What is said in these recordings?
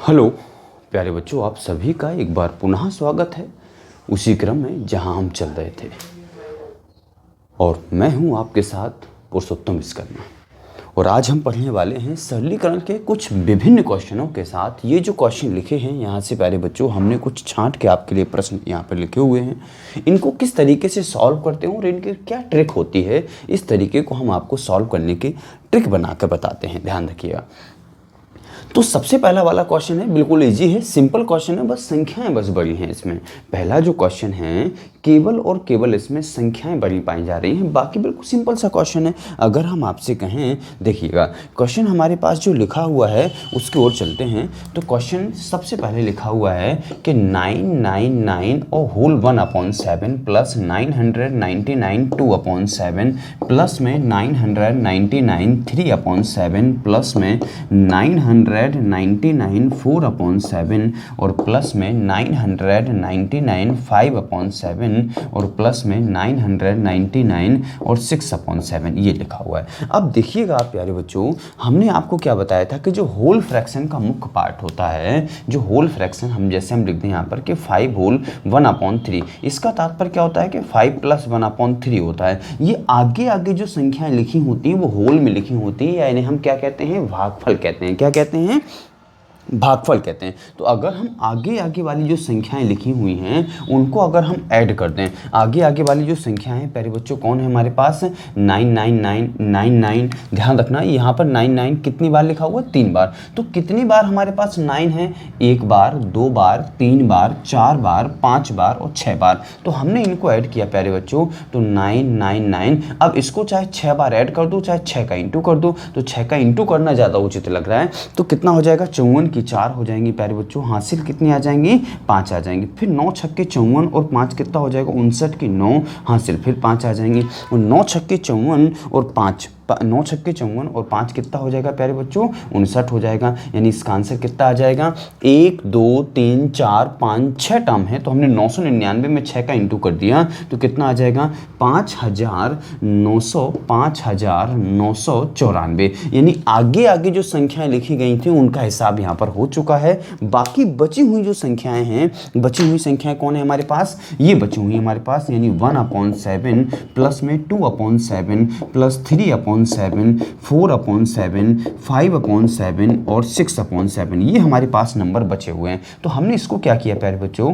Hello प्यारे बच्चों, आप सभी का एक बार पुनः स्वागत है उसी क्रम में जहां हम चल रहे थे। और मैं हूं आपके साथ पुरुषोत्तम विश्वकर्मा। और आज हम पढ़ने वाले हैं सरलीकरण के कुछ विभिन्न क्वेश्चनों के साथ। ये जो क्वेश्चन लिखे हैं यहाँ से प्यारे बच्चों, हमने कुछ छांट के आपके लिए प्रश्न यहाँ पर लिखे हुए हैं। इनको किस तरीके से सॉल्व करते हैं और इनकी क्या ट्रिक होती है, इस तरीके को हम आपको सॉल्व करने की ट्रिक बनाकर बताते हैं। ध्यान रखिएगा। तो सबसे पहला वाला क्वेश्चन है, बिल्कुल इजी है, सिंपल क्वेश्चन है, बस संख्याएं बस बड़ी हैं इसमें। पहला जो क्वेश्चन है, केवल और केवल इसमें संख्याएं बड़ी पाई जा रही हैं, बाकी बिल्कुल सिंपल सा क्वेश्चन है। अगर हम आपसे कहें, देखिएगा क्वेश्चन हमारे पास जो लिखा हुआ है उसकी ओर चलते हैं। तो क्वेश्चन सबसे पहले लिखा हुआ है कि 999 और होल 1/7 प्लस 999 2/7 प्लस में 999 3/7 प्लस में 999 4/7 और प्लस में 999 5/7 और प्लस में 999 और 6/7 ये लिखा हुआ है। अब देखिएगा आप प्यारे बच्चों, हमने आपको क्या बताया था कि जो होल फ्रैक्शन का मुख्य पार्ट होता है, जो होल फ्रैक्शन हम जैसे हम लिखते हैं यहाँ पर कि 5 होल 1/3, इसका तात्पर्य क्या होता है कि 5 + 1/3 होता है। ये आगे आगे जो संख्याएं लिखी होती हैं वो होल में लिखी होती हैं, यानी हम क्या कहते हैं, भागफल कहते हैं। क्या कहते हैं? भागफल कहते हैं। तो अगर हम आगे आगे वाली जो संख्याएं लिखी हुई हैं उनको अगर हम ऐड कर दें, आगे आगे वाली जो संख्याएं हैं प्यारे बच्चों कौन है हमारे पास, 999 ध्यान रखना यहाँ पर 99 कितनी बार लिखा हुआ है, 3 बार। तो कितनी बार हमारे पास 9 है, 1 बार, 2 बार, 3 बार, 4 बार, 5 बार और 6 बार। तो हमने इनको ऐड किया प्यारे बच्चों, तो 999। अब इसको चाहे 6 बार ऐड कर दो, चाहे 6 का इंटू कर दो, तो 6 का इंटू करना ज़्यादा उचित लग रहा है। तो कितना हो जाएगा, 54 की 4 हो जाएंगी प्यारे बच्चों, हासिल कितनी आ जाएंगी, 5 आ जाएंगी। फिर 9 छक्के 54 और 5 कितना हो जाएगा, 59 की 9 हासिल, फिर 5 आ जाएंगी। और 9 छक्के 54 और 5 9 छक्के 54 और 5 कितना हो जाएगा प्यारे बच्चों, 59 हो जाएगा। यानी इसका आंसर कितना आ जाएगा, 1 2 3 4 5 6 टर्म है, तो हमने 999 में 6 का इंटू कर दिया, तो कितना आ जाएगा, 5994। यानी आगे आगे जो संख्याएं लिखी गई थी उनका हिसाब यहाँ पर हो चुका है। बाकी बची हुई जो संख्याएं हैं, बची हुई संख्याएं कौन है हमारे पास, ये बची हुई हमारे पास, यानी 1/7 प्लस में 2/7 प्लस 3/7 4/7 5/7 और 6/7, ये हमारे पास नंबर बचे हुए हैं। तो हमने इसको क्या किया प्यारे बच्चों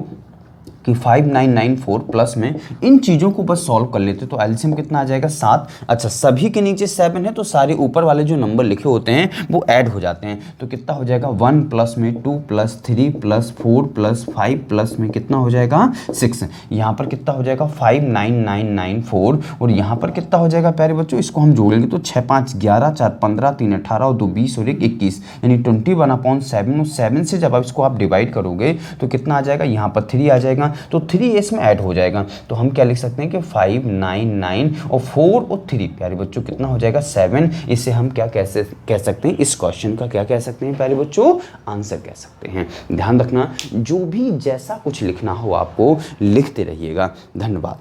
कि 5994 प्लस में इन चीज़ों को बस सॉल्व कर लेते, तो एलसीएम कितना आ जाएगा, 7। अच्छा, सभी के नीचे 7 है तो सारे ऊपर वाले जो नंबर लिखे होते हैं वो ऐड हो जाते हैं। तो कितना हो जाएगा, 1 प्लस में 2 प्लस 3 प्लस 4 प्लस 5 प्लस में कितना हो जाएगा, 6। यहाँ पर कितना हो जाएगा, 59994 और यहाँ पर कितना हो जाएगा प्यारे बच्चों, इसको हम जोड़ेंगे तो 6 5 11 4 15 3 18 और 2 20 और 1 21, यानी 21/7। और 7 से जब आप इसको आप डिवाइड करोगे तो कितना आ जाएगा, यहाँ पर 3 आ जाएगा, तो 3 इसमें ऐड हो जाएगा। तो हम क्या लिख सकते हैं कि 599 और 4 और 3 प्यारे बच्चों कितना हो जाएगा, 7। इसे हम क्या कैसे कह सकते हैं, इस क्वेश्चन का क्या कह सकते हैं प्यारे बच्चों, आंसर कह सकते हैं। ध्यान रखना, जो भी जैसा कुछ लिखना हो आपको लिखते रहिएगा। धन्यवाद।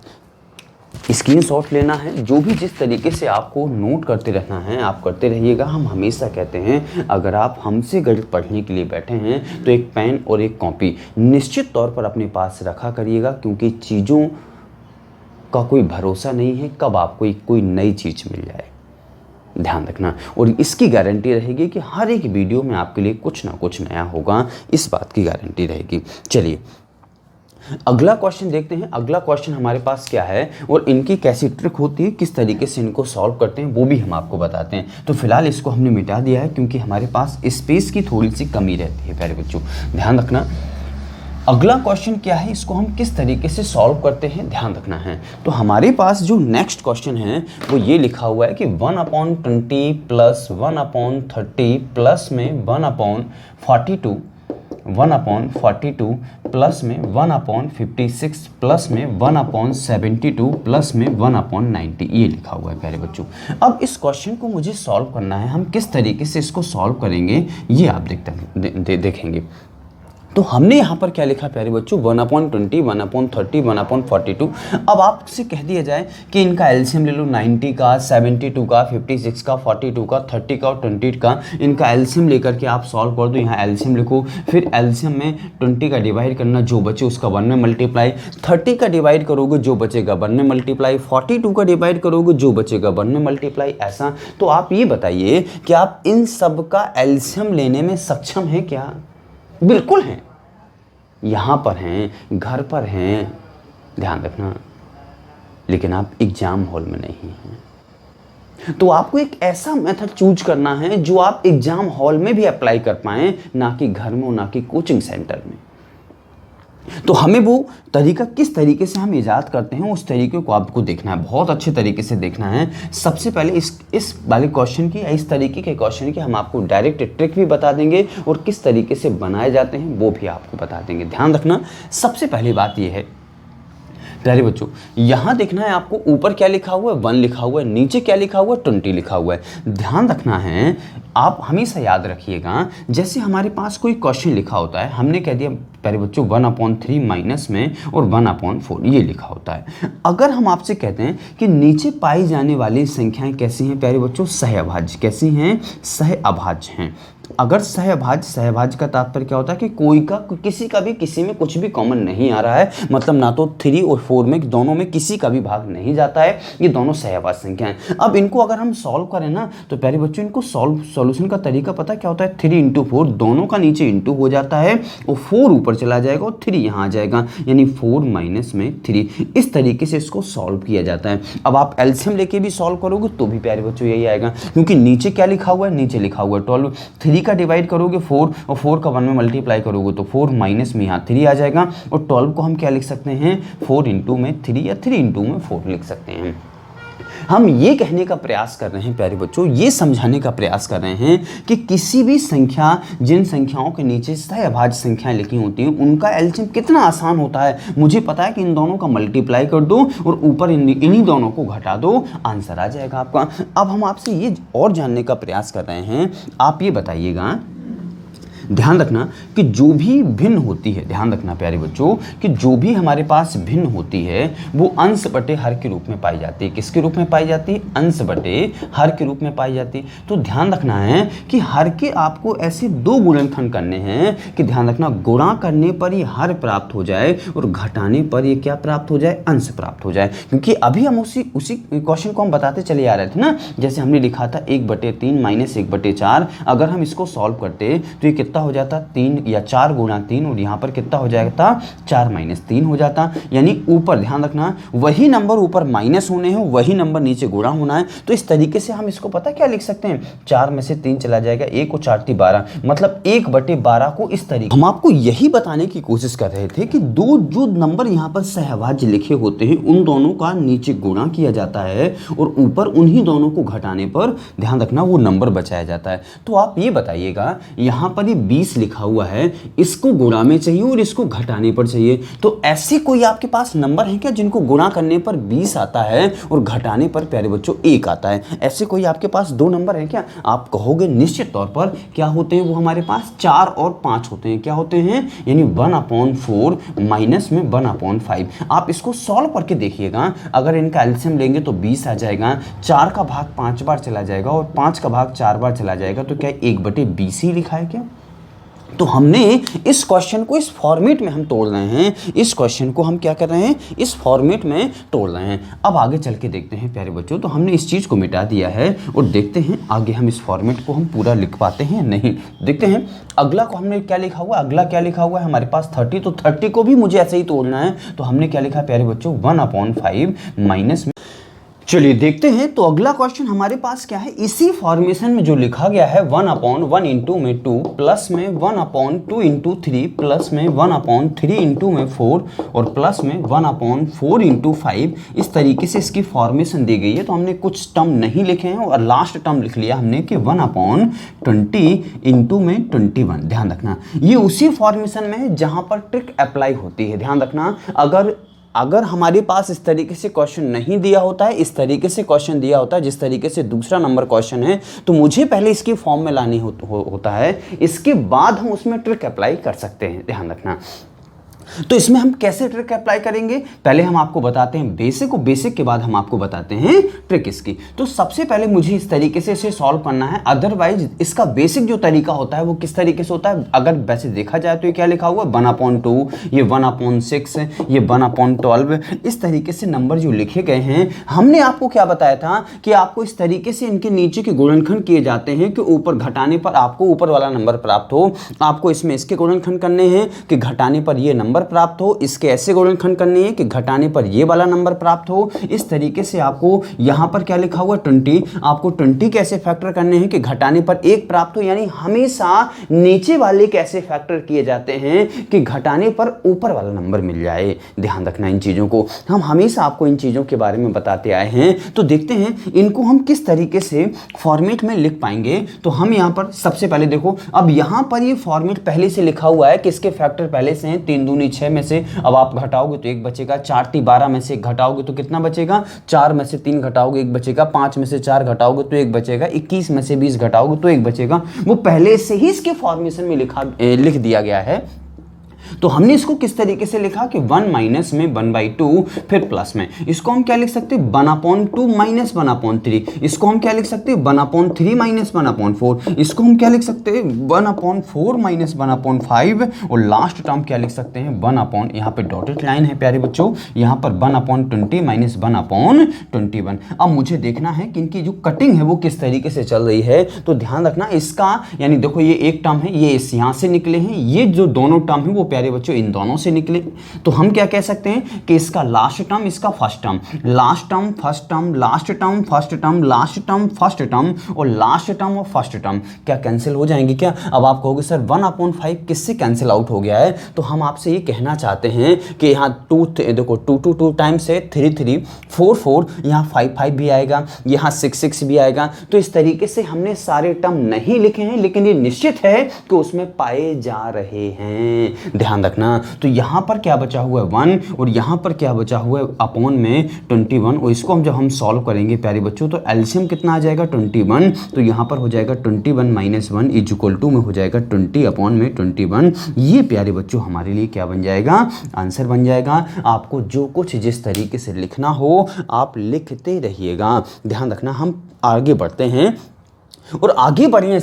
स्क्रीनशॉट लेना है, जो भी जिस तरीके से आपको नोट करते रहना है आप करते रहिएगा। हम हमेशा कहते हैं अगर आप हमसे गणित पढ़ने के लिए बैठे हैं तो एक पेन और एक कॉपी निश्चित तौर पर अपने पास रखा करिएगा, क्योंकि चीज़ों का कोई भरोसा नहीं है कब आपको कोई नई चीज़ मिल जाए। ध्यान रखना, और इसकी गारंटी रहेगी कि हर एक वीडियो में आपके लिए कुछ ना कुछ नया होगा, इस बात की गारंटी रहेगी। चलिए अगला क्वेश्चन देखते हैं। अगला क्वेश्चन हमारे पास क्या है और इनकी कैसी ट्रिक होती है, किस तरीके से इनको सॉल्व करते हैं, वो भी हम आपको बताते हैं। तो फिलहाल इसको हमने मिटा दिया है क्योंकि हमारे पास स्पेस की थोड़ी सी कमी रहती है प्यारे बच्चों, ध्यान रखना। अगला क्वेश्चन क्या है, इसको हम किस तरीके से सॉल्व करते हैं, ध्यान रखना है। तो हमारे पास जो नेक्स्ट क्वेश्चन है वो ये लिखा हुआ है कि 1/20 प्लस 1/30 प्लस में 1/42 1/42 प्लस में 1/56 प्लस में 1/72 प्लस में 1/90, ये लिखा हुआ है प्यारे बच्चों। अब इस क्वेश्चन को मुझे सॉल्व करना है, हम किस तरीके से इसको सॉल्व करेंगे ये आप देखेंगे। तो हमने यहाँ पर क्या लिखा प्यारे बच्चों, 1/20, 1/30, 1/42। अब आपसे कह दिया जाए कि इनका एलसीएम ले लो 90 का, 72 का, 56 का, 42 का, 30 का और 20 का। इनका एलसीएम लेकर के आप सॉल्व कर दो। यहाँ एलसीएम लिखो, फिर एलसीएम में 20 का डिवाइड करना, जो बचे उसका 1 में मल्टीप्लाई, 30 का डिवाइड करोगे जो बचेगा 1 में मल्टीप्लाई, 42 का डिवाइड करोगे जो बचेगा 1 में मल्टीप्लाई, ऐसा। तो आप ये बताइए कि आप इन सब का एलसीएम लेने में सक्षम हैं क्या? बिल्कुल हैं। यहाँ पर हैं, घर पर हैं, ध्यान रखना, लेकिन आप एग्जाम हॉल में नहीं हैं। तो आपको एक ऐसा मेथड चूज करना है जो आप एग्जाम हॉल में भी अप्लाई कर पाएं, ना कि घर में, ना कि कोचिंग सेंटर में। तो हमें वो तरीका किस तरीके से हम ईजाद करते हैं, उस तरीके को आपको देखना है, बहुत अच्छे तरीके से देखना है। सबसे पहले इस वाले क्वेश्चन की या इस तरीके के क्वेश्चन की हम आपको डायरेक्ट ट्रिक भी बता देंगे और किस तरीके से बनाए जाते हैं वो भी आपको बता देंगे। ध्यान रखना, सबसे पहली बात ये है प्यारे बच्चों, यहाँ देखना है आपको, ऊपर क्या लिखा हुआ है 1 लिखा हुआ है, नीचे क्या लिखा हुआ है 20 लिखा हुआ है। ध्यान रखना है, आप हमेशा याद रखिएगा, जैसे हमारे पास कोई क्वेश्चन लिखा होता है, हमने कह दिया प्यारे बच्चों 1/3 माइनस में और 1/4 ये लिखा होता है। अगर हम आपसे कहते हैं कि नीचे पाई जाने वाली संख्याएं कैसी हैं प्यारे बच्चों, सहअभाज्य। कैसी हैं? सहअभाज्य हैं। अगर सहअभाज्य का तात्पर्य क्या होता है कि कोई का किसी का भी किसी में कुछ भी कॉमन नहीं आ रहा है, मतलब ना तो 3 और 4 में दोनों में किसी का भी भाग नहीं जाता है, ये दोनों सहअभाज्य संख्या हैं। अब इनको अगर हम सॉल्व करें ना, तो प्यारे बच्चों इनको सॉल्यूशन का तरीका पता क्या होता है, 3 × 4, दोनों का नीचे इंटू हो जाता है और 4 ऊपर चला जाएगा और 3 यहाँ आ जाएगा, यानी 4 माइनस में 3। इस तरीके से इसको सॉल्व किया जाता है। अब आप एलसीएम लेके भी सॉल्व करोगे तो भी प्यारे बच्चों यही आएगा, क्योंकि नीचे क्या लिखा हुआ है, नीचे लिखा हुआ है 12, 3 का डिवाइड करोगे 4 और 4 का 1 में मल्टीप्लाई करोगे तो 4 माइनस में यहाँ 3 आ जाएगा। और 12 को हम क्या लिख सकते हैं, 4 × में 3 या 3 × में 4 लिख सकते हैं। हम ये कहने का प्रयास कर रहे हैं प्यारे बच्चों, ये समझाने का प्रयास कर रहे हैं कि किसी भी संख्या, जिन संख्याओं के नीचे सहअभाज्य संख्याएं लिखी होती हैं, उनका एलसीएम कितना आसान होता है। मुझे पता है कि इन दोनों का मल्टीप्लाई कर दो और ऊपर इन्हीं दोनों को घटा दो, आंसर आ जाएगा आपका। अब हम आपसे ये और जानने का प्रयास कर रहे हैं, आप ये बताइएगा, ध्यान रखना कि जो भी भिन्न होती है, ध्यान रखना प्यारे बच्चों कि जो भी हमारे पास भिन्न होती है वो अंश बटे हर के रूप में पाई जाती है। किसके रूप में पाई जाती है? अंश बटे हर के रूप में पाई जाती है। तो ध्यान रखना है कि हर के आपको ऐसे 2 गुणनखंड करने हैं कि ध्यान रखना, गुणा करने पर ये हर प्राप्त हो जाए और घटाने पर ये क्या प्राप्त हो जाए, अंश प्राप्त हो जाए। क्योंकि अभी हम उसी क्वेश्चन को हम बताते चले आ रहे थे ना, जैसे हमने लिखा था 1/3 माइनस 1/4। अगर हम इसको सॉल्व करते तो ये कितना हो जाता, 3 या 4 गुणा 3, और यहाँ पर कितना हो जाएगा, 4 माइनस 3 हो जाता। यानी ऊपर ध्यान रखना, वही नंबर ऊपर माइनस होने हैं, वही नंबर नीचे गुणा होना है। तो इस तरीके से हम इसको पता क्या लिख सकते हैं, 4 में से 3 चला जाएगा, 1 और 4 12, मतलब 1/12 को इस तरीके। हम आपको यही बताने की कोशिश कर रहे थे कि दो जो नंबर यहाँ पर सहअभाज्य लिखे होते हैं उन दोनों का नीचे गुणा किया जाता है और ऊपर उन्हीं दोनों को घटाने पर ध्यान रखना वो नंबर बचाया जाता है। तो आप ये बताइएगा, यहाँ पर ये 20 लिखा हुआ है, इसको गुणा में चाहिए और इसको घटाने पर चाहिए। तो ऐसे कोई आपके पास नंबर है क्या जिनको गुणा करने पर 20 आता है और घटाने पर प्यारे बच्चों 1 आता है? ऐसे कोई आपके पास 2 नंबर है क्या? आप कहोगे निश्चित तौर पर क्या होते हैं वो, हमारे पास 4 और 5 होते हैं। क्या होते हैं? यानी 1/4 माइनस में 1/5। आप इसको सॉल्व करके देखिएगा, अगर इनका एलसीएम लेंगे तो 20 आ जाएगा, 4 का भाग 5 बार चला जाएगा और 5 का भाग 4 बार चला जाएगा, तो क्या 1/20 ही लिखा है क्या? तो हमने इस क्वेश्चन को इस फॉर्मेट में हम तोड़ रहे हैं, इस क्वेश्चन को हम क्या कर रहे हैं, इस फॉर्मेट में तोड़ रहे हैं। अब आगे चल के देखते हैं प्यारे बच्चों, तो हमने इस चीज़ को मिटा दिया है और देखते हैं आगे हम इस फॉर्मेट को हम पूरा लिख पाते हैं नहीं। देखते हैं अगला को हमने क्या लिखा हुआ है, अगला क्या लिखा हुआ है हमारे पास 30, तो 30 को भी मुझे ऐसे ही तोड़ना है। तो हमने क्या लिखा प्यारे बच्चों, 1/5 माइनस में। चलिए देखते हैं, तो अगला क्वेश्चन हमारे पास क्या है, इसी फॉर्मेशन में जो लिखा गया है 1/1 इंटू में 2 प्लस में 1/2 इंटू 3 प्लस में 1/3 इंटू में 4 और प्लस में 1/4 इंटू 5। इस तरीके से इसकी फॉर्मेशन दी गई है। तो हमने कुछ टर्म नहीं लिखे हैं और लास्ट टर्म लिख लिया हमने कि 1/20 इंटू में 21। ध्यान रखना ये उसी फॉर्मेशन में है जहां पर ट्रिक अप्लाई होती है। ध्यान रखना, अगर अगर हमारे पास इस तरीके से क्वेश्चन नहीं दिया होता है, इस तरीके से क्वेश्चन दिया होता है जिस तरीके से दूसरा नंबर क्वेश्चन है, तो मुझे पहले इसकी फॉर्म में लानी होता है, इसके बाद हम उसमें ट्रिक अप्लाई कर सकते हैं, ध्यान रखना। तो इसमें हम कैसे ट्रिक अप्लाई करेंगे, पहले हम आपको बताते हैं बेसिक, और बेसिक के बाद हम आपको बताते हैं ट्रिक इसकी। तो सबसे पहले मुझे इस तरीके से इसे सॉल्व करना है, अदरवाइज इसका बेसिक जो तरीका होता है वो किस तरीके से होता है, अगर वैसे देखा जाए तो ये क्या लिखा हुआ है 1/2, ये 1/6, ये 1/12, इस तरीके से नंबर जो लिखे गए हैं। हमने आपको क्या बताया था कि आपको इस तरीके से इनके नीचे के गुणनखंड किए जाते हैं कि ऊपर घटाने पर आपको ऊपर वाला नंबर प्राप्त हो। आपको इसमें इसके गुणनखंड करने हैं कि घटाने पर ये नंबर प्राप्त हो, इसके ऐसे गुणनखंड करने हैं कि घटाने पर ये वाला नंबर प्राप्त हो। इस तरीके से आपको यहां पर क्या लिखा हुआ 20, आपको 20 कैसे फैक्टर करने हैं कि घटाने पर 1 प्राप्त हो, यानी हमेशा नीचे वाले कैसे फैक्टर किए जाते हैं कि घटाने पर ऊपर वाला नंबर मिल जाए। ध्यान रखना इन चीजों को, हम हमेशा आपको इन चीजों के बारे में बताते आए हैं। तो देखते हैं इनको हम किस तरीके से फॉर्मेट में लिख पाएंगे। तो हम यहां पर सबसे पहले देखो, अब यहां पर ये फॉर्मेट पहले से लिखा हुआ है कि इसके फैक्टर पहले से हैं, 3 दूनी 6 में से अब आप घटाओगे तो 1 बचेगा, 4 × 12 में से 1 घटाओगे तो कितना बचेगा, 4 में से 3 घटाओगे 1 बचेगा, 5 में से 4 घटाओगे तो 1 बचेगा, 21 में से 20 घटाओगे तो 1 बचेगा। वो पहले से ही इसके फॉर्मेशन में लिख दिया गया है। तो हमने इसको किस तरीके से लिखा कि 1 माइनस में 1/2, फिर प्लस में इसको हम क्या लिख सकते हैं 1/2 माइनस 1/3, इसको हम क्या लिख सकते हैं 1/3 माइनस 1/4, इसको हम क्या लिख सकते हैं 1/4 माइनस 1/5, और लास्ट टर्म क्या लिख सकते हैं 1/, यहाँ पे डॉटेड लाइन है प्यारे बच्चों, यहाँ पर 1/20 माइनस 1/21। अब मुझे देखना है कि इनकी जो कटिंग है वो किस तरीके से चल रही है। तो ध्यान रखना इसका, यानी देखो ये एक टर्म है, ये इस यहाँ से निकले हैं, ये जो दोनों टर्म है वो प्यारे बच्चों इन दोनों से निकले। तो हम क्या कह सकते हैं कि इसका लास्ट टर्म, इसका first term, last term first term, last term first term, last term first term, और लास्ट टर्म और फर्स्ट टर्म क्या कैंसिल हो जाएंगे क्या। अब आप कहोगे सर 1/5 किससे कैंसिल आउट हो गया है। तो हम आपसे ये कहना चाहते हैं कि यहाँ 2 देखो 2 टाइम्स है, 3 4 4, यहाँ 5 5 भी आएगा, यहाँ 6 6 भी आएगा। तो इस तरीके से हमने सारे टर्म नहीं लिखे हैं, लेकिन ये निश्चित है कि उसमें पाए जा रहे हैं, ध्यान रखना। तो यहां पर क्या बचा हुआ है 1, और यहां पर क्या बचा हुआ है अपॉन में 21, और इसको हम जब हम सॉल्व करेंगे प्यारे बच्चों तो एलसीएम कितना आ जाएगा 21। तो यहां पर हो जाएगा 21 माइनस 1 इज इक्वल टू में हो जाएगा 20 अपॉन में 21। ये प्यारे बच्चों हमारे लिए क्या बन जाएगा, आंसर बन जाएगा। आपको जो कुछ जिस तरीके से लिखना हो आप लिखते रहिएगा। ध्यान रखना, हम आगे बढ़ते हैं, और आगे बढ़ने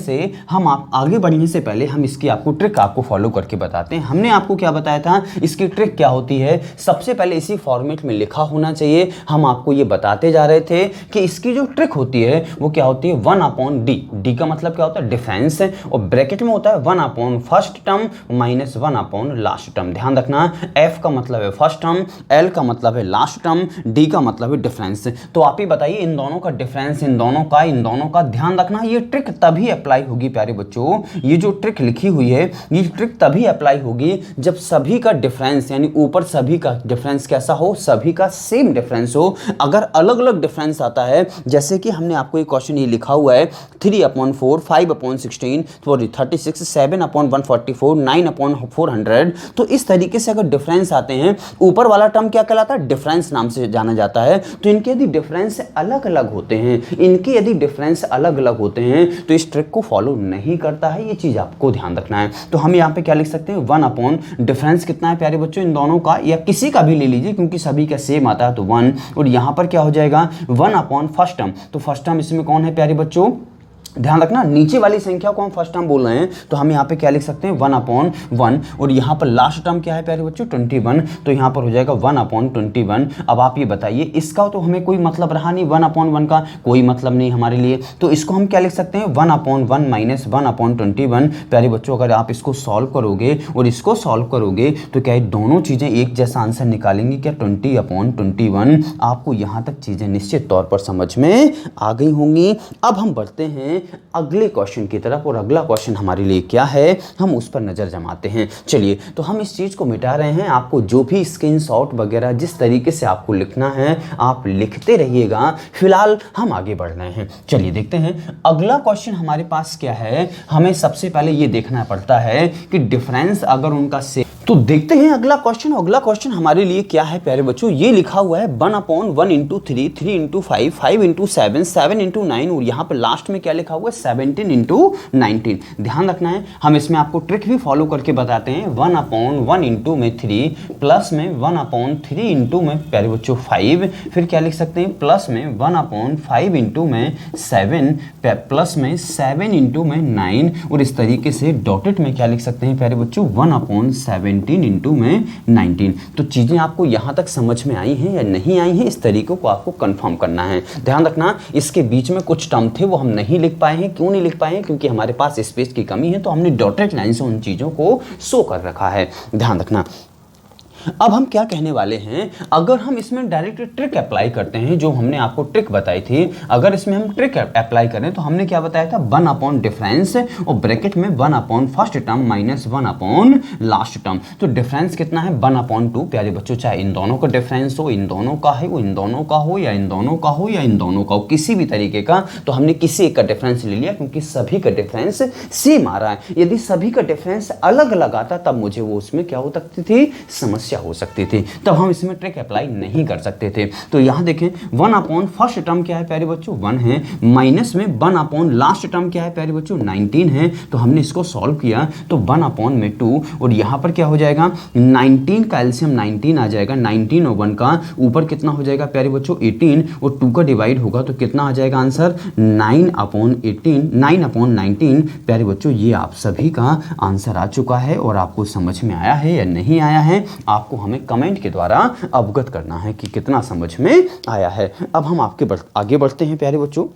से पहले हम इसकी आपको ट्रिक आपको फॉलो करके बताते हैं। हमने आपको क्या बताया था, इसकी ट्रिक क्या होती है, सबसे पहले इसी फॉर्मेट में लिखा होना चाहिए। हम आपको ये बताते जा रहे थे कि इसकी जो ट्रिक होती है वो क्या होती है 1/d, डी का मतलब क्या होता है डिफरेंस, और ब्रैकेट में होता है 1/ first term minus 1/ last term. ध्यान रखना, f का मतलब है फर्स्ट टर्म, l का मतलब है लास्ट टर्म, d का मतलब है डिफरेंस। तो आप ही बताइए इन दोनों का डिफरेंस, इन दोनों का ध्यान रखना। ये ट्रिक तभी अप्लाई होगी प्यारे बच्चों, ये जो ट्रिक लिखी हुई है ये ट्रिक तभी अप्लाई होगी जब सभी का डिफरेंस, यानी ऊपर सभी का डिफरेंस कैसा हो, सभी का सेम डिफरेंस हो। अगर अलग अलग डिफरेंस आता है, जैसे कि हमने आपको एक क्वेश्चन ये लिखा हुआ है 3/4, 5/16, 36, 7/144, 9/400, तो इस तरीके से अगर डिफरेंस आते हैं, ऊपर वाला टर्म क्या कहलाता है डिफरेंस नाम से जाना जाता है। तो इनके यदि डिफरेंस अलग अलग होते हैं तो इस ट्रिक को फॉलो नहीं करता है, ये चीज आपको ध्यान रखना है। तो हम यहाँ पे क्या लिख सकते हैं 1/, डिफरेंस कितना है प्यारे बच्चों इन दोनों का, या किसी का भी ले लीजिए क्योंकि सभी का सेम आता है तो 1, और यहाँ पर क्या हो जाएगा 1/ फर्स्ट टर्म। तो फर्स्ट टर्म इसमें कौन है प्यारे बच्चों, ध्यान रखना नीचे वाली संख्या को हम फर्स्ट टर्म बोल रहे हैं, तो हम यहाँ पे क्या लिख सकते हैं 1/1, और यहाँ पर लास्ट टर्म क्या है प्यारे बच्चों 21, तो यहाँ पर हो जाएगा 1/21। अब आप ये बताइए, इसका तो हमें कोई मतलब रहा नहीं, 1/1 का कोई मतलब नहीं हमारे लिए, तो इसको हम क्या लिख सकते हैं 1/1 माइनस 1/21। प्यारे बच्चों अगर आप इसको सॉल्व करोगे और इसको सॉल्व करोगे तो क्या दोनों चीज़ें एक जैसा आंसर निकालेंगी क्या 20/21। आपको यहाँ तक चीज़ें निश्चित तौर पर समझ में आ गई होंगी। अब हम बढ़ते हैं अगले क्वेश्चन की तरफ, और अगला क्वेश्चन हमारे लिए क्या है हम उस पर नजर जमाते हैं। चलिए, तो हम इस चीज को मिटा रहे हैं, आपको जो भी स्क्रीनशॉट वगैरह जिस तरीके से आपको लिखना है आप लिखते रहिएगा। फिलहाल हम आगे बढ़ रहे हैं, चलिए देखते हैं अगला क्वेश्चन हमारे पास क्या है। हमें सबसे पहले ये देखना पड़ता है कि डिफरेंस अगर उनका तो देखते हैं अगला क्वेश्चन। अगला क्वेश्चन हमारे लिए क्या है प्यारे बच्चों, ये लिखा हुआ है 1/1 इंटू 3, 3 इंटू 5, 5 इंटू 7, 7 इंटू 9 और यहाँ पर लास्ट में क्या लिखा हुआ है 17 इंटू 19। ध्यान रखना है, हम इसमें आपको ट्रिक भी फॉलो करके बताते हैं। 1/1 इंटू में 3 प्लस में 1/3 इंटू में प्यारे बच्चों 5, फिर क्या लिख सकते हैं प्लस में 1/5 इंटू में 7 प्लस में 7 इंटू में 9 और इस तरीके से डॉटेड में क्या लिख सकते हैं प्यारे बच्चों 1/17 इंटू में 19। तो चीज़ें आपको यहाँ तक समझ में आई हैं या नहीं आई हैं, इस तरीकों को आपको कंफर्म करना है। ध्यान रखना, इसके बीच में कुछ टर्म थे वो हम नहीं लिख पाए हैं। क्यों नहीं लिख पाए हैं? क्योंकि हमारे पास स्पेस की कमी है, तो हमने डॉटेड लाइन से उन चीज़ों को शो कर रखा है। ध्यान रखना। अब हम क्या कहने वाले हैं, अगर हम इसमें डायरेक्ट ट्रिक अप्लाई करते हैं, जो हमने आपको ट्रिक बताई थी, अगर इसमें हम ट्रिक अप्लाई करें तो हमने क्या बताया था 1 डिफरेंस और ब्रैकेट में 1 first term minus 1 last term. तो डिफरेंस कितना है 1/2 प्यारे बच्चों, चाहे इन दोनों का डिफरेंस हो, इन दोनों का है, वो इन दोनों का हो या इन दोनों का हो या इन दोनों का हो, किसी भी तरीके का। तो हमने किसी एक का डिफरेंस ले लिया क्योंकि सभी का डिफरेंस सेम आ रहा है। यदि सभी का डिफरेंस अलग अलग आता तब मुझे वो उसमें क्या हो सकती थी, समस्या हो सकती थी, तब हम इसमें ट्रिक अप्लाई नहीं कर सकते थे। तो यहां देखें 1 फर्स्ट टर्म क्या है प्यारे बच्चों 1 है, माइनस में 1 लास्ट टर्म क्या है प्यारे बच्चों 19 है। तो हमने इसको सॉल्व किया तो 1/2 और यहां पर क्या हो जाएगा 19 का एलसीएम 19 आ जाएगा। 19 और 1 का ऊपर कितना हो जाएगा प्यारे बच्चों 18 और 2 का डिवाइड होगा तो कितना आ जाएगा आंसर 9/18, 9/19 प्यारे बच्चों। ये आप सभी का आंसर आ चुका है और आपको समझ में आया है या नहीं आया है, आपको हमें कमेंट के द्वारा अवगत करना है कि कितना समझ में आया है। अब हम आगे बढ़ते हैं प्यारे बच्चों,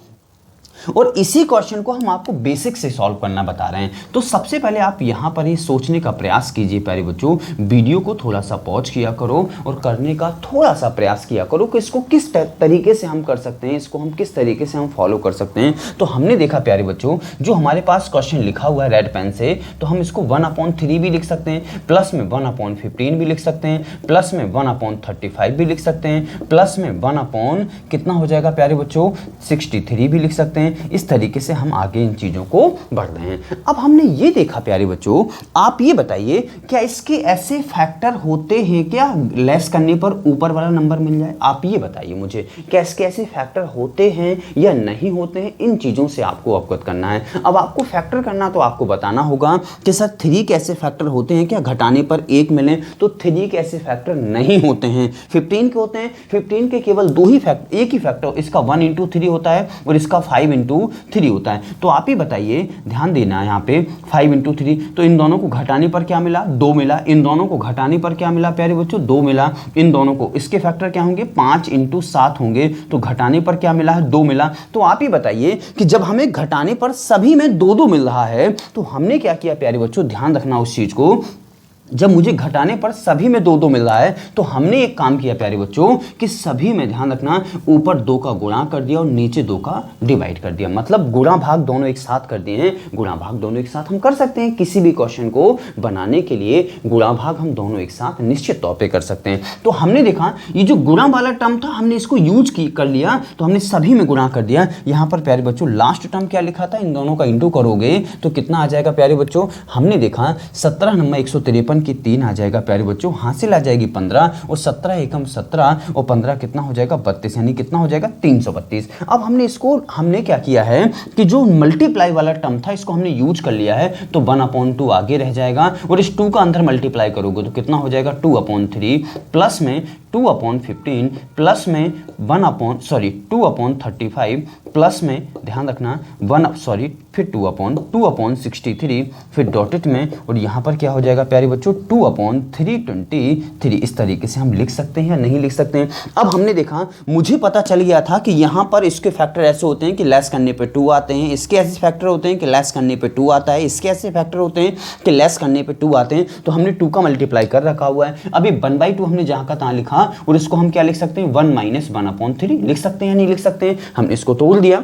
और इसी क्वेश्चन को हम आपको बेसिक से सॉल्व करना बता रहे हैं। तो सबसे पहले आप यहां पर ही सोचने का प्रयास कीजिए प्यारे बच्चों, वीडियो को थोड़ा सा पॉज किया करो और करने का थोड़ा सा प्रयास किया करो कि इसको किस तरीके से हम कर सकते हैं, इसको हम किस तरीके से हम फॉलो कर सकते हैं। तो हमने देखा प्यारे बच्चों, जो हमारे पास क्वेश्चन लिखा हुआ है रेड पेन से, तो हम इसको 1/3 भी लिख सकते हैं, प्लस में 1/15 भी लिख सकते हैं, प्लस में 1/35 भी लिख सकते हैं, प्लस में 1 कितना हो जाएगा प्यारे बच्चों 63 भी लिख सकते हैं। इस तरीके से हम आगे इन चीजों को बढ़ रहे हैं। अब हमने ये देखा प्यारे बच्चों, आप ये बताइए क्या इसके ऐसे फैक्टर होते हैं क्या लेस करने पर ऊपर वाला नंबर मिल जाए? आप ये बताइए मुझे, क्या इसके ऐसे फैक्टर होते हैं या नहीं होते हैं? इन चीजों से आपको अवगत करना है। अब आपको फैक्टर करना तो आपको बताना होगा कि सर 3 के ऐसे फैक्टर होते हैं क्या घटाने पर 1 मिले? तो 3 के ऐसे फैक्टर नहीं होते हैं। 15 के होते हैं, 15 के केवल एक ही फैक्टर, इसका 1 इंटू 3 होता है और इसका 5 इंटू 3 होता है। तो आप ही बताइए, ध्यान देना है यहाँ पे 5 इंटू 3, तो इन दोनों को घटाने पर क्या मिला 2 मिला, इन दोनों को घटाने पर क्या मिला प्यारे बच्चों 2 मिला, इन दोनों को इसके फैक्टर क्या होंगे 5 इंटू 7 होंगे, तो घटाने पर क्या मिला है 2 मिला। तो आप ही बताइए कि जब हमें घटाने पर सभी में 2-2 मिल रहा है तो हमने क्या किया प्यारे बच्चों, ध्यान रखना उस चीज को, जब मुझे घटाने पर सभी में 2-2 मिल रहा है तो हमने एक काम किया प्यारे बच्चों कि सभी में ध्यान रखना ऊपर 2 का गुणा कर दिया और नीचे 2 का डिवाइड कर दिया, मतलब गुणा भाग दोनों एक साथ कर दिए हैं। गुणा भाग दोनों एक साथ हम कर सकते हैं, किसी भी क्वेश्चन को बनाने के लिए गुणा भाग हम दोनों एक साथ निश्चित तौर पे कर सकते हैं। तो हमने देखा ये जो गुणा वाला टर्म था हमने इसको यूज कर लिया, तो हमने सभी में गुणा कर दिया। यहाँ पर प्यारे बच्चों लास्ट टर्म क्या लिखा था, इन दोनों का इंटू करोगे तो कितना आ जाएगा प्यारे बच्चों, हमने देखा 17 नंबर 153 की 3 आ जाएगा प्यारे बच्चों, हासिल आ जाएगी 15 और 17 एकम 17 और 15 कितना हो जाएगा 32, यानी कितना हो जाएगा 332। अब हमने क्या किया है कि जो मल्टीप्लाई वाला टर्म था इसको हमने यूज कर लिया है, तो 1/2 आगे रह जाएगा और इस 2 का अंदर मल्टीप्लाई करोगे तो कितना हो जाएगा 2/3 प्लस में 2/15 प्लस में 2/35 प्लस में ध्यान रखना फिर 2/63 फिर डॉटेड में, और यहाँ पर क्या हो जाएगा प्यारे बच्चों 2/323। इस तरीके से हम लिख सकते हैं या नहीं लिख सकते हैं। अब हमने देखा, मुझे पता चल गया था कि यहाँ पर इसके फैक्टर ऐसे होते हैं कि लेस करने पे 2 आते हैं, इसके ऐसे फैक्टर होते हैं कि लेस करने पे 2 आता है, इसके ऐसे फैक्टर होते हैं कि लेस करने पे 2 आते हैं। तो हमने 2 का मल्टीप्लाई कर रखा हुआ है। अभी 1/2 हमने जहाँ का तहाँ लिखा और इसको हम क्या लिख सकते हैं 1 - 1/3 लिख सकते हैं या नहीं लिख सकते हैं। हमने इसको तोड़ दिया,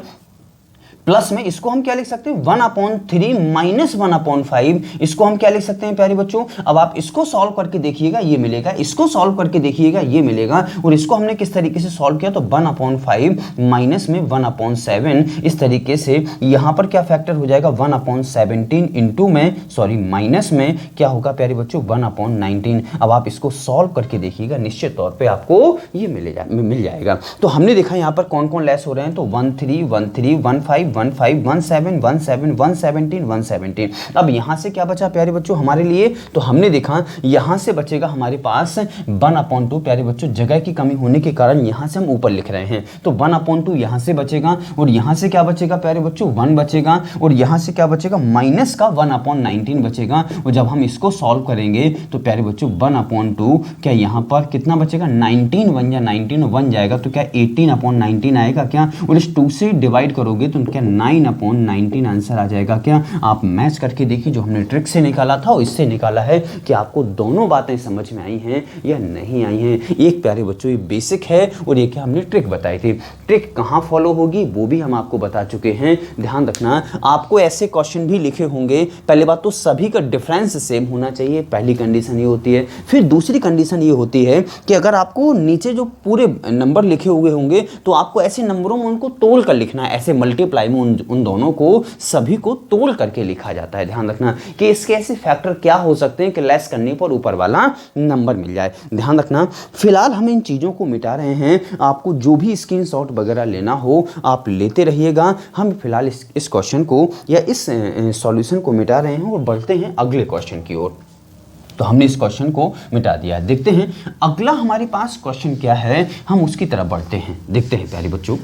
प्लस में इसको हम क्या लिख सकते हैं 1/3 माइनस 1/5, इसको हम क्या लिख सकते हैं प्यारे बच्चों। अब आप इसको सॉल्व करके देखिएगा ये मिलेगा, इसको सॉल्व करके देखिएगा ये मिलेगा, और इसको हमने किस तरीके से सॉल्व किया तो 1/5 माइनस में 1/7, इस तरीके से यहां पर क्या फैक्टर हो जाएगा 1/17 इंटू में सॉरी माइनस में क्या होगा प्यारे बच्चों 1/19। अब आप इसको सॉल्व करके देखिएगा, निश्चित तौर पे आपको ये मिल जाएगा। तो हमने देखा यहाँ पर कौन कौन लेस हो रहे हैं, तो 13 13 15 15 17 17 117 117। अब यहाँ से क्या बचा प्यारे बच्चों हमारे लिए, तो हमने देखा यहाँ से बचेगा हमारे पास 1/2 प्यारे बच्चों, जगह की कमी होने के कारण यहाँ से हम ऊपर लिख रहे हैं, तो 1/2 यहाँ से बचेगा, और यहाँ से क्या बचेगा प्यारे बच्चों 1 बचेगा, और यहाँ से क्या बचेगा माइनस का 1/19 बचेगा। और जब हम इसको सॉल्व करेंगे तो प्यारे बच्चों 1/2 क्या यहाँ पर कितना बचेगा 19 1 या 19 1 जाएगा, तो क्या 18/19 आएगा क्या, और इस 2 से डिवाइड करोगे तो क्या 9/19 आंसर आ जाएगा क्या। आप मैच करके देखिए, जो हमने ट्रिक से निकाला था और इससे निकाला है कि आपको दोनों बातें समझ में आई हैं या नहीं आई हैं। एक प्यारे बच्चों ये बेसिक है और ये क्या हमने ट्रिक बताई थी। ट्रिक कहाँ फॉलो होगी वो भी हम आपको बता चुके हैं, ध्यान रखना। आपको ऐसे क्वेश्चन भी लिखे होंगे, पहले बात तो सभी का डिफरेंस सेम होना चाहिए, पहली कंडीशन ये होती है। फिर दूसरी कंडीशन ये होती है कि अगर आपको नीचे जो पूरे नंबर लिखे हुए होंगे तो आपको ऐसे नंबरों में उनको तोड़ कर लिखना है, ऐसे मल्टीप्लाई में उन दोनों को सभी को तोड़ करके लिखा जाता है। ध्यान रखना कि इसके ऐसे फैक्टर क्या हो सकते हैं कि लेस करने पर ऊपर वाला नंबर मिल जाए, ध्यान रखना। फिलहाल हम इन चीज़ों को मिटा रहे हैं, आपको जो भी स्क्रीनशॉट वगैरह लेना हो आप लेते रहिएगा। हम फिलहाल इस क्वेश्चन को या इस सॉल्यूशन को मिटा रहे हैं और बढ़ते हैं अगले क्वेश्चन की ओर। तो हमने इस क्वेश्चन को मिटा दिया, देखते हैं अगला हमारे पास क्वेश्चन क्या है, हम उसकी तरफ बढ़ते हैं, देखते हैं प्यारे बच्चों।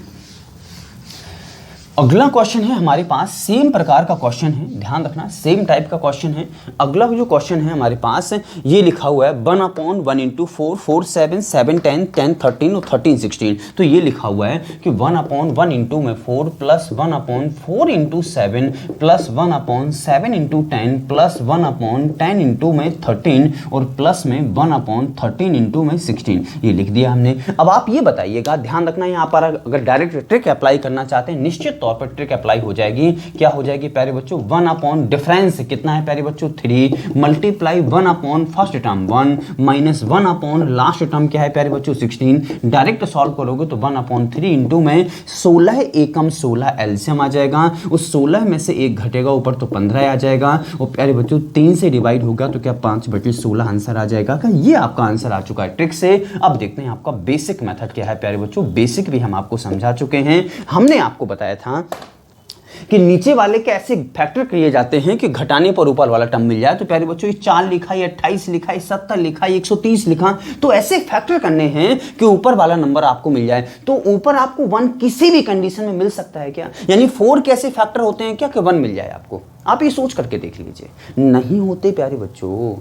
अगला क्वेश्चन है हमारे पास, सेम प्रकार का क्वेश्चन है, ध्यान रखना सेम टाइप का क्वेश्चन है। अगला जो क्वेश्चन है हमारे पास ये लिखा हुआ है 1/1 इंटू 4 4 7 7 10 10 13 और 13 16। तो ये लिखा हुआ है कि 1/1 इंटू में 4 plus 1/4 into 7 plus 1/7 into 10 plus 1/10 into में 13 और प्लस में 1/13 इंटू में 16, ये लिख दिया हमने। अब आप ये बताइएगा, ध्यान रखना यहाँ पर अगर डायरेक्ट ट्रिक अप्लाई करना चाहते हैं निश्चित तौर पर ट्रिक अप्लाई हो जाएगी। क्या हो जाएगी प्यारे बच्चों 1 डिफरेंस कितना है प्यारे बच्चों 3 multiply 1 first term 1 minus 1 last term क्या है प्यारे बच्चों 16। डायरेक्ट सॉल्व करोगे तो 1/3 इंटू में 16 एकम 16 एलसीएम आ जाएगा, उस 16 में से 1 घटेगा ऊपर तो 15 आ जाएगा, और प्यारे बच्चों 3 से डिवाइड होगा तो क्या 5/16 आंसर आ जाएगा। क्या ये आपका आंसर आ चुका है ट्रिक से। अब देखते हैं आपका बेसिक मेथड क्या है प्यारे बच्चों। बेसिक भी हम आपको समझा चुके हैं, हमने आपको बताया था कि नीचे वाले के ऐसे फैक्टर किए जाते हैं कि घटाने पर ऊपर वाला टर्म मिल जाए। तो प्यारे बच्चों ये 4 लिखा, ये 28 लिखा, ये 70 लिखा, ये 130 लिखा, तो ऐसे फैक्टर करने हैं कि ऊपर वाला नंबर आपको मिल जाए। तो ऊपर आपको 1 किसी भी कंडीशन में मिल सकता है क्या, यानी 4 के ऐसे फैक्टर होते हैं क्या कि 1 मिल जाए आपको। आप ये सोच करके देख लीजिए, नहीं होते प्यारे बच्चों।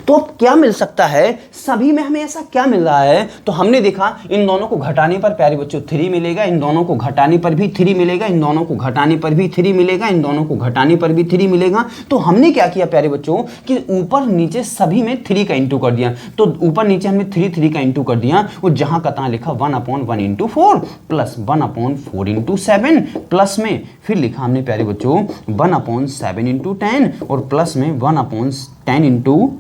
तो अब क्या मिल सकता है, सभी में हमें ऐसा क्या मिल रहा है। तो हमने देखा इन दोनों को घटाने पर प्यारे बच्चों 3 मिलेगा, इन दोनों को घटाने पर भी 3 मिलेगा, इन दोनों को घटाने पर भी 3 मिलेगा, इन दोनों को घटाने पर भी 3 मिलेगा। तो हमने क्या किया प्यारे बच्चों कि ऊपर नीचे सभी में 3 का इंटू कर दिया। तो ऊपर नीचे हमने 3 का इंटू कर दिया, और जहां का तहां लिखा 1/1 इंटू 4 प्लस 1/4 इंटू 7 प्लस में फिर लिखा हमने प्यारे बच्चों 1/7 इंटू 10 और प्लस में 1/10 इंटू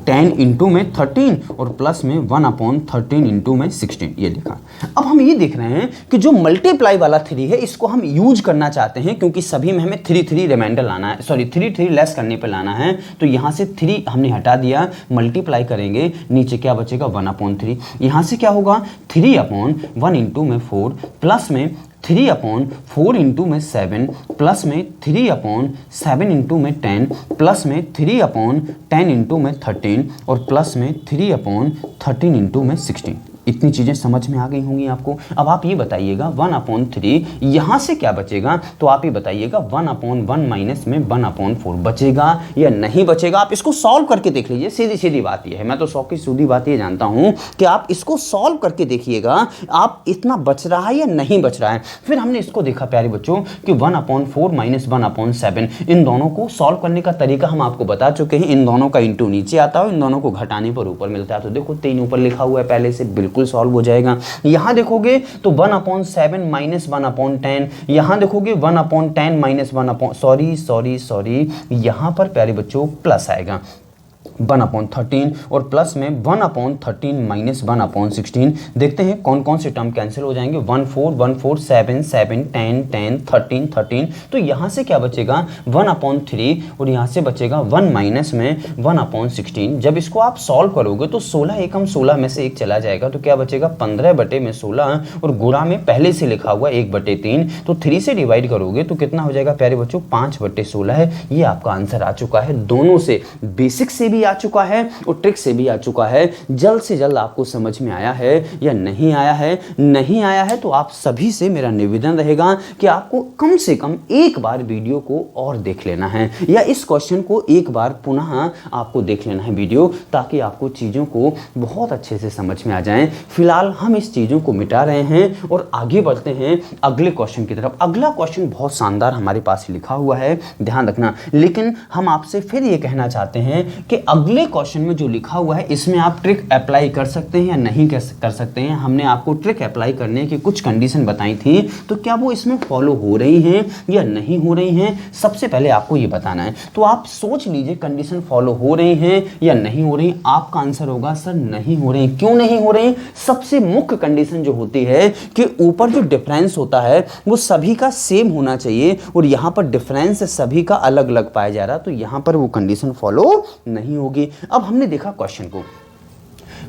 10 इंटू में 13 और प्लस में 1/13 इंटू में 16, ये लिखा। अब हम ये देख रहे हैं कि जो मल्टीप्लाई वाला 3 है इसको हम यूज करना चाहते हैं, क्योंकि सभी में हमें 3 रिमाइंडर लाना है, सॉरी 3 लेस करने पे लाना है। तो यहाँ से 3 हमने हटा दिया, मल्टीप्लाई करेंगे, नीचे क्या बचेगा 1/3। यहाँ से क्या होगा 3/1 इंटू में 4 प्लस में 3/4 इंटू में 7 प्लस में 3/7 इंटू में 10 प्लस में 3/10 इंटू में 13 और प्लस में 3/13 इंटू में 16। इतनी चीज़ें समझ में आ गई होंगी आपको। अब आप ये बताइएगा 1/3 यहाँ से क्या बचेगा, तो आप ये बताइएगा 1/1 माइनस में 1/4 बचेगा या नहीं बचेगा। आप इसको सॉल्व करके देख लीजिए, सीधी सीधी बात ये है, मैं तो 100 की सीधी बात ये जानता हूँ कि आप इसको सॉल्व करके देखिएगा आप इतना बच रहा है या नहीं बच रहा है। फिर हमने इसको देखा प्यारे बच्चों कि 1/4 माइनस 1/7, इन दोनों को सॉल्व करने का तरीका हम आपको बता चुके हैं। इन दोनों का इंटू नीचे आता है, इन दोनों को घटाने पर ऊपर मिलता है। तो देखो 3 ऊपर लिखा हुआ है पहले से, बिल्कुल बिल्कुल सॉल्व हो जाएगा। यहाँ देखोगे तो 1/7 माइनस 1/10, यहाँ देखोगे 1/10 माइनस 1/, यहाँ पर प्यारे बच्चों प्लस आएगा 1/13 और प्लस में 1/13 माइनस 1/16। देखते हैं कौन कौन से टर्म कैंसिल हो जाएंगे। 1 4 1 4 7 7 10 10 13 13, तो यहाँ से क्या बचेगा 1/3 और यहाँ से बचेगा 1 माइनस में 1/16। जब इसको आप सॉल्व करोगे तो 16 एकम 16 में से एक चला जाएगा, तो क्या बचेगा 15/16 और गुणा में पहले से लिखा हुआ 1/3, तो 3 से डिवाइड करोगे तो कितना हो जाएगा प्यारे बच्चों 5/16 है। ये आपका आंसर आ चुका है, दोनों से, बेसिक से भी आ चुका है और ट्रिक से भी आ चुका है। जल्द से जल्द आपको समझ में आया है या नहीं आया है? नहीं आया है तो आप सभी से मेरा निवेदन रहेगा कि आपको कम से कम एक बार वीडियो को और देख लेना है या इस क्वेश्चन को एक बार पुनः आपको देख लेना है वीडियो, ताकि आपको चीज़ों को बहुत अच्छे से समझ में आ जाएं। फिलहाल हम इस चीज़ों को मिटा रहे हैं और आगे बढ़ते हैं अगले क्वेश्चन की तरफ। अगला क्वेश्चन बहुत शानदार हमारे पास लिखा हुआ है, ध्यान रखना। लेकिन हम आपसे फिर ये कहना चाहते हैं कि अगले क्वेश्चन में जो लिखा हुआ है इसमें आप ट्रिक अप्लाई कर सकते हैं या नहीं कर सकते हैं। हमने आपको ट्रिक अप्लाई करने की कुछ कंडीशन बताई थी, तो क्या वो इसमें फॉलो हो रही हैं या नहीं हो रही हैं, सबसे पहले आपको ये बताना है। तो आप सोच लीजिए कंडीशन फॉलो हो रही हैं या नहीं हो रही। आपका आंसर होगा सर नहीं हो रही। क्यों नहीं हो रही? सबसे मुख्य कंडीशन जो होती है कि ऊपर जो डिफरेंस होता है वो सभी का सेम होना चाहिए और यहाँ पर डिफरेंस सभी का अलग अलग पाया जा रहा, तो यहाँ पर वो कंडीशन फॉलो नहीं होगी। अब हमने देखा क्वेश्चन को,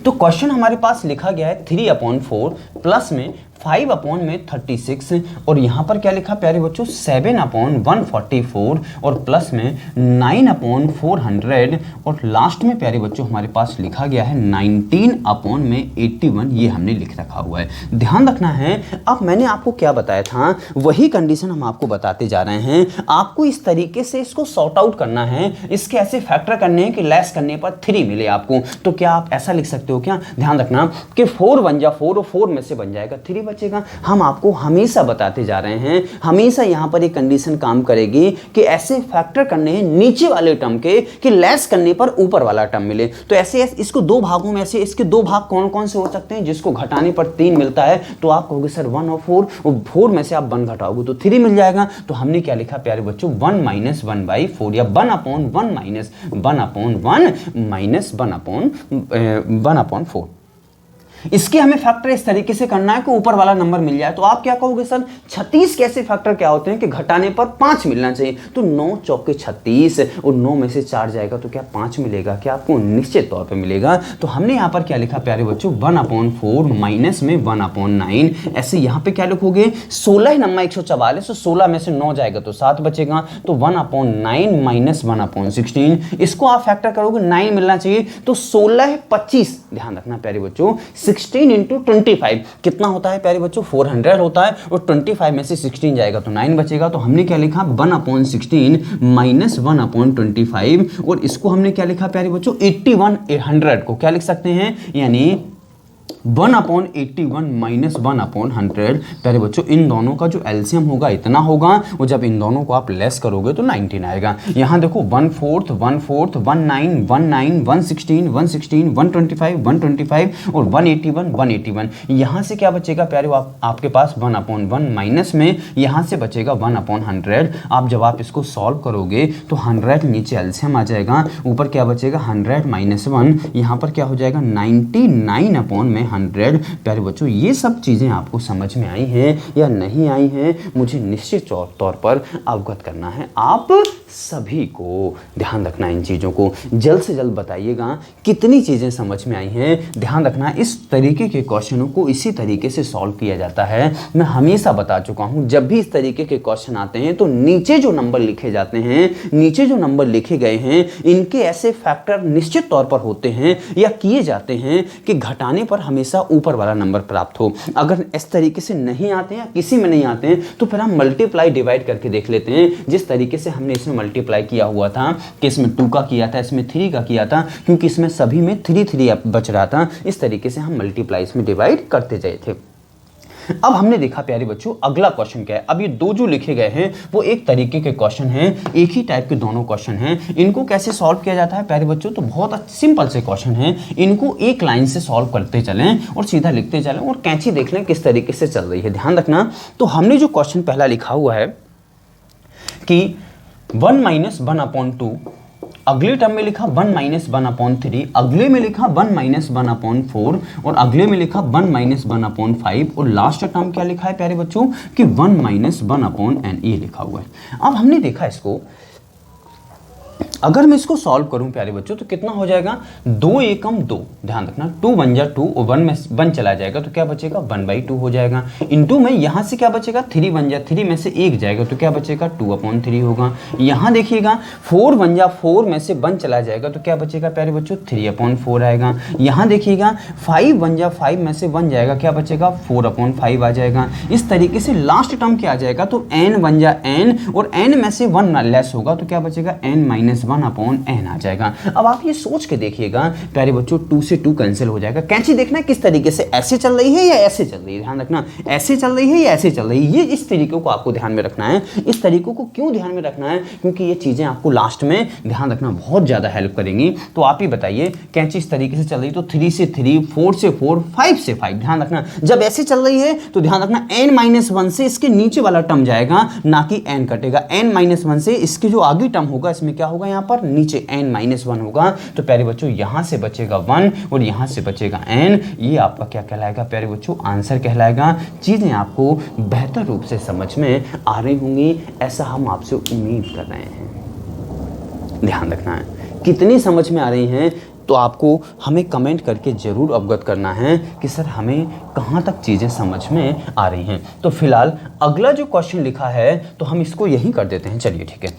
तो क्वेश्चन हमारे पास लिखा गया है 3/4 प्लस में 5/36 और यहाँ पर क्या लिखा प्यारे बच्चों 7/144 और प्लस में 9/400 और लास्ट में प्यारे बच्चों हमारे पास लिखा गया है 19/81। ये हमने लिख रखा हुआ है, ध्यान रखना है। अब मैंने आपको क्या बताया था वही कंडीशन हम आपको बताते जा रहे हैं। आपको इस तरीके से इसको सॉर्ट आउट करना है, इसके ऐसे फैक्टर करने हैं कि लेस करने पर 3 मिले आपको। तो क्या आप ऐसा लिख सकते हो क्या? ध्यान रखना कि 4 बन जा 4 और 4 में से बन जाएगा 3 बचेगा। हम आपको हमेशा बताते जा रहे हैं, हमेशा यहां पर एक कंडीशन काम करेगी कि ऐसे फैक्टर करने हैं नीचे वाले टर्म के कि लेस करने पर ऊपर वाला टर्म मिले। तो ऐसे इसको दो भागों में, ऐसे इसके दो भाग कौन कौन से हो सकते हैं? जिसको घटाने पर 3 मिलता है तो आप कहोगे सर 1 और 4, और 4 में से आप 1 घटाओगे तो 3 मिल जाएगा। तो हमने क्या लिखा प्यारे बच्चों 1 माइनस 1/4 या 1/1 माइनस 1/1 माइनस 1/4। इसके हमें फैक्टर इस तरीके से करना है कि ऊपर वाला नंबर मिल जाए। तो आप क्या कहोगे सर 36 कैसे फैक्टर क्या होते हैं कि घटाने पर 5 मिलना चाहिए। तो 9 चौके 36 और 9 में से 4 जाएगा तो क्या 5 मिलेगा? क्या आपको निश्चित तौर पे मिलेगा। तो हमने यहाँ पर क्या लिखा प्यारे बच्चों 1/4 माइनस में 1/9। ऐसे यहाँ पे क्या लिखोगे 16 नंबर 144 तो 16 में से 9 जाएगा तो 7 बचेगा, तो 1/9 माइनस 1/16। इसको आप फैक्टर करोगे 9 मिलना चाहिए, तो 16 25, ध्यान रखना प्यारे बच्चों 16 इंटू 25 कितना होता है प्यारे बच्चों 400 होता है और 25 में से 16 जाएगा तो 9 बचेगा। तो हमने क्या लिखा 1/16 माइनस 1/25 और इसको हमने क्या लिखा प्यारे बच्चों 81/100 को क्या लिख सकते हैं, यानी 1/81 माइनस 1/100। प्यारे बच्चों इन दोनों का जो एलसीएम होगा इतना होगा और जब इन दोनों को आप लेस करोगे तो 19 आएगा। यहाँ देखो 1/4 1/4 19 19 116 116 125 125 और 181 181। यहाँ से क्या बचेगा प्यारे आपके पास 1/1 माइनस में यहाँ से बचेगा 1/100। आप जब आप इसको सॉल्व करोगे तो 100 नीचे एलसीएम आ जाएगा, ऊपर क्या बचेगा 100 माइनस 1, यहाँ पर क्या हो जाएगा 99/100। प्यारे बच्चों ये सब चीज़ें आपको समझ में आई हैं या नहीं आई हैं, मुझे निश्चित तौर पर अवगत करना है। आप सभी को ध्यान रखना इन चीज़ों को, जल्द से जल्द बताइएगा कितनी चीज़ें समझ में आई हैं। ध्यान रखना इस तरीके के क्वेश्चनों को इसी तरीके से सॉल्व किया जाता है। मैं हमेशा बता चुका हूँ जब भी इस तरीके के क्वेश्चन आते हैं तो नीचे जो नंबर लिखे जाते हैं, नीचे जो नंबर लिखे गए हैं इनके ऐसे फैक्टर निश्चित तौर पर होते हैं या किए जाते हैं कि घटाने पर हमेशा ऊपर वाला नंबर प्राप्त हो। अगर इस तरीके से नहीं आते हैं, किसी में नहीं आते हैं, तो फिर हम मल्टीप्लाई डिवाइड करके देख लेते हैं। जिस तरीके से हमने इसमें मल्टीप्लाई किया हुआ था कि इसमें 2 का किया था, इसमें 3 का किया था, क्योंकि इसमें सभी में 3 3 बच रहा था। इस तरीके से हम मल्टीप्लाई इसमें डिवाइड करते जाए थे। अब हमने देखा प्यारे बच्चों अगला क्वेश्चन क्या है। अब ये दो जो लिखे गए हैं वो एक तरीके के क्वेश्चन हैं, एक ही टाइप के दोनों क्वेश्चन हैं। इनको कैसे सॉल्व किया जाता है प्यारे बच्चों, तो बहुत सिंपल से क्वेश्चन हैं, इनको एक लाइन से सॉल्व करते चलें और सीधा लिखते चलें और कैंची देख लें किस तरीके से चल रही है, ध्यान रखना। तो हमने जो क्वेश्चन पहला लिखा हुआ है कि 1 - 1/2, अगले टर्म में लिखा 1 - 1/3, अगले में लिखा 1 - 1/4 और अगले में लिखा 1 - 1/5 और लास्ट टर्म क्या लिखा है प्यारे बच्चों कि 1 - 1/n, ये लिखा हुआ है। अब हमने देखा इसको, अगर मैं इसको सॉल्व करूं प्यारे बच्चों तो कितना हो जाएगा, 2 एकम 2, ध्यान रखना 2 बन जा 2 और 1 में 1 चला जाएगा तो क्या बचेगा 1/2 हो जाएगा। इनटू में यहाँ से क्या बचेगा 3 बन जा 3 में से 1 जाएगा तो क्या बचेगा 2/3 होगा। यहाँ देखिएगा 4 बन जा 4 में से 1 चला जाएगा तो क्या बचेगा प्यारे बच्चों 3/4 आएगा। यहाँ देखिएगा 5 बन जा 5 में से 1 जाएगा क्या बचेगा 4/5 आ जाएगा। इस तरीके से लास्ट टर्म क्या आ जाएगा तो n बन जा n और n में से 1 लेस होगा तो क्या बचेगा n - 1/n आ जाएगा। अब आप ये सोच के देखिएगा प्यारे बच्चों 2 से 2 कैंसिल हो जाएगा। कैंची देखना किस तरीके से, ऐसे चल रही है या ऐसे चल रही है, ध्यान रखना ऐसे चल रही है या ऐसे चल रही है, ये इस तरीके को आपको ध्यान में रखना है। इस तरीकों को क्यों ध्यान में रखना है, क्योंकि ये चीजें आपको लास्ट में ध्यान रखना बहुत ज्यादा हेल्प करेंगी। तो आप ही बताइए कैंची इस तरीके से चल रही तो 3 से 3, 4 से 4, 5 से 5, ध्यान रखना जब ऐसे चल रही है तो ध्यान रखना n - 1 से इसके नीचे वाला टर्म जाएगा ना कि n कटेगा। n - 1 से इसके जो आगे टर्म होगा इसमें क्या होगा, यहाँ पर नीचे n - 1 होगा तो प्यारे बच्चों यहां से बचेगा 1 और यहां से बचेगा n। ये आपका क्या कहलाएगा प्यारे बच्चों, आंसर कहलाएगा। चीजें आपको बेहतर रूप से समझ में आ रही होंगी ऐसा हम आपसे उम्मीद कर रहे हैं। ध्यान रखना है कितनी समझ में आ रही हैं तो आपको हमें कमेंट करके ज़रूर अवगत करना है कि सर हमें कहाँ तक चीज़ें समझ में आ रही हैं। तो फिलहाल अगला जो क्वेश्चन लिखा है तो हम इसको यही कर देते हैं। चलिए ठीक है,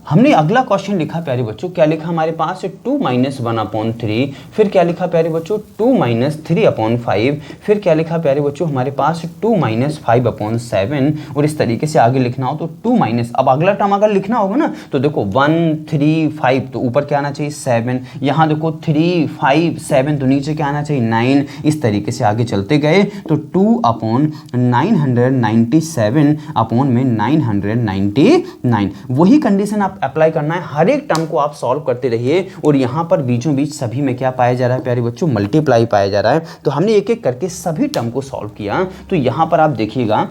हमने अगला क्वेश्चन लिखा प्यारे बच्चों, क्या लिखा हमारे पास 2 - 1/3, फिर क्या लिखा प्यारे बच्चों 2 - 3/5, फिर क्या लिखा प्यारे बच्चों हमारे पास 2 - 5/7 और इस तरीके से आगे लिखना हो तो 2 - अब अगला टर्म अगर लिखना होगा ना तो देखो 1 3 5 तो ऊपर क्या आना चाहिए 7, यहाँ देखो 3 5 7 तो नीचे क्या आना चाहिए 9। इस तरीके से आगे चलते गए तो 2/997/999 वही कंडीशन आप अप्लाई करना है। हर एक टर्म को आप सॉल्व करते रहिए और यहाँ पर बीचों बीच सभी में क्या पाया जा रहा है प्यारे बच्चों, मल्टीप्लाई पाया जा रहा है। तो हमने एक एक करके सभी टर्म को सॉल्व किया। तो यहाँ पर आप देखिएगा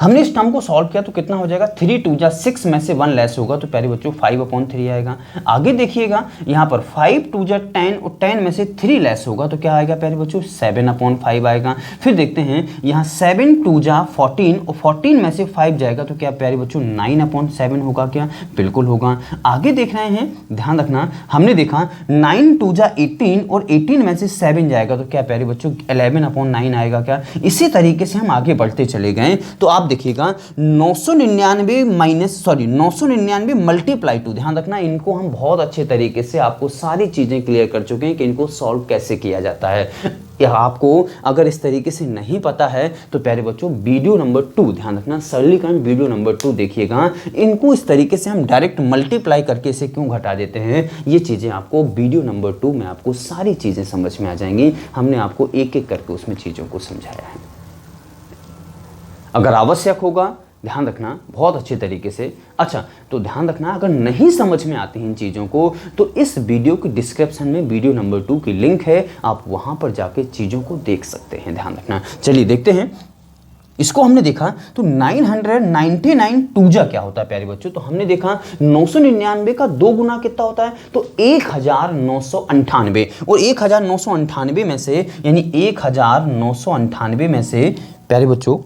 हमने इस टर्म को सॉल्व किया तो कितना हो जाएगा 3 2 जा 6 में से 1 लेस होगा तो प्यारे बच्चों 5/3 आएगा। आगे देखिएगा यहाँ पर 5 2 जा 10 और 10 में से 3 लेस होगा तो क्या आएगा प्यारे बच्चों 7/5 आएगा। फिर देखते हैं यहाँ 7 2 जा 14 और 14 में से 5 जाएगा तो क्या प्यारे बच्चों 9/7 होगा क्या, बिल्कुल होगा। आगे देख रहे हैं ध्यान रखना, हमने देखा 9 2 जा 18 और 18 में से 7 जाएगा तो क्या प्यारे बच्चों 11/9 आएगा क्या। इसी तरीके से हम आगे बढ़ते चले गए तो आप देखिएगा 999 मल्टीप्लाई 2, ध्यान रखना इनको हम बहुत अच्छे तरीके से आपको सारी चीजें क्लियर कर चुके हैं कि इनको सॉल्व कैसे किया जाता है। या आपको अगर इस तरीके से नहीं पता है तो प्यारे बच्चों वीडियो नंबर 2 ध्यान रखना, सरलीकरण वीडियो नंबर 2 देखिएगा। इनको इस तरीके से हम डायरेक्ट मल्टीप्लाई करके इसे क्यों घटा देते हैं, ये चीज़ें आपको वीडियो नंबर 2 में आपको सारी चीज़ें समझ में आ जाएंगी। हमने आपको एक एक करके उसमें चीज़ों को समझाया है। अगर आवश्यक होगा ध्यान रखना बहुत अच्छे तरीके से। अच्छा तो ध्यान रखना अगर नहीं समझ में आती इन चीज़ों को तो इस वीडियो की डिस्क्रिप्शन में वीडियो नंबर 2 की लिंक है, आप वहां पर जाके चीज़ों को देख सकते हैं। ध्यान रखना, चलिए देखते हैं। इसको हमने देखा तो 999 टूजा क्या होता है प्यारे बच्चों, तो हमने देखा 999 का 2 गुना कितना होता है तो 1998 और 1998 में से यानी 1998 में से प्यारे बच्चों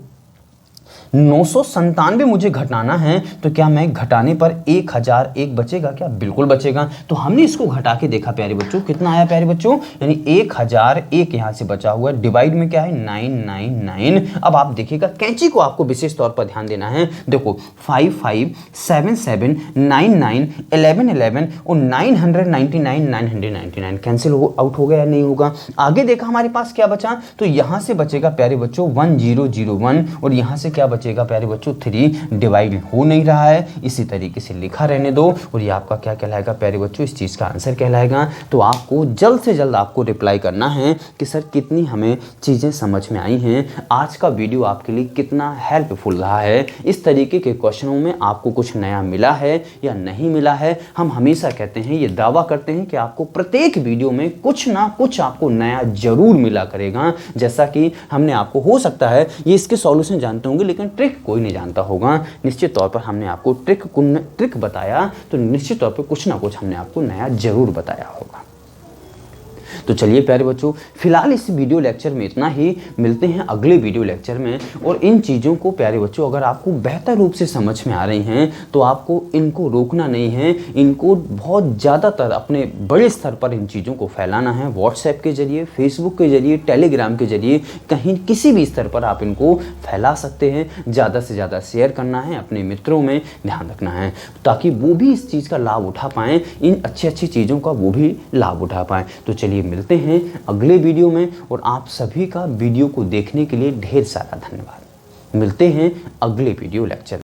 997 मुझे घटाना है तो क्या मैं घटाने पर 1001 बचेगा क्या, बिल्कुल बचेगा। तो हमने इसको घटा के देखा प्यारे बच्चों कितना आया प्यारे बच्चों, यानी 1001 यहाँ से बचा हुआ है, डिवाइड में क्या है 999। अब आप देखिएगा कैंची को आपको विशेष तौर पर ध्यान देना है। देखो 5 5 7 7 9 9 11 11 और 999 कैंसिल आउट हो गया या नहीं होगा। आगे देखा हमारे पास क्या बचा तो यहाँ से बचेगा प्यारे बच्चों 1001 और यहाँ से क्या बचेगा बचेगा प्यारे बच्चों 3 डिवाइड हो नहीं रहा है, इसी तरीके से लिखा रहने दो और ये आपका क्या कहलाएगा प्यारे बच्चों, इस चीज़ का आंसर कहलाएगा। तो आपको जल्द से जल्द आपको रिप्लाई करना है कि सर कितनी हमें चीज़ें समझ में आई हैं, आज का वीडियो आपके लिए कितना हेल्पफुल रहा है, इस तरीके के क्वेश्चनों में आपको कुछ नया मिला है या नहीं मिला है। हम हमेशा कहते हैं, ये दावा करते हैं कि आपको प्रत्येक वीडियो में कुछ ना कुछ आपको नया जरूर मिला करेगा। जैसा कि हमने आपको, हो सकता है ये इसके सॉल्यूशन जानते होंगे लेकिन ट्रिक कोई नहीं जानता होगा, निश्चित तौर पर हमने आपको ट्रिक बताया तो निश्चित तौर पर कुछ ना कुछ हमने आपको नया जरूर बताया होगा। तो चलिए प्यारे बच्चों, फिलहाल इस वीडियो लेक्चर में इतना ही, मिलते हैं अगले वीडियो लेक्चर में। और इन चीज़ों को प्यारे बच्चों अगर आपको बेहतर रूप से समझ में आ रही हैं तो आपको इनको रोकना नहीं है, इनको बहुत ज़्यादातर अपने बड़े स्तर पर इन चीज़ों को फैलाना है, व्हाट्सएप के जरिए, फेसबुक के जरिए, टेलीग्राम के जरिए, कहीं किसी भी स्तर पर आप इनको फैला सकते हैं। ज़्यादा से ज़्यादा शेयर करना है, अपने मित्रों में ध्यान रखना है ताकि वो भी इस चीज़ का लाभ उठा पाएँ, इन अच्छी अच्छी चीज़ों का वो भी लाभ उठा पाएँ। तो चलिए मिलते हैं अगले वीडियो में और आप सभी का वीडियो को देखने के लिए ढेर सारा धन्यवाद। मिलते हैं अगले वीडियो लेक्चर में।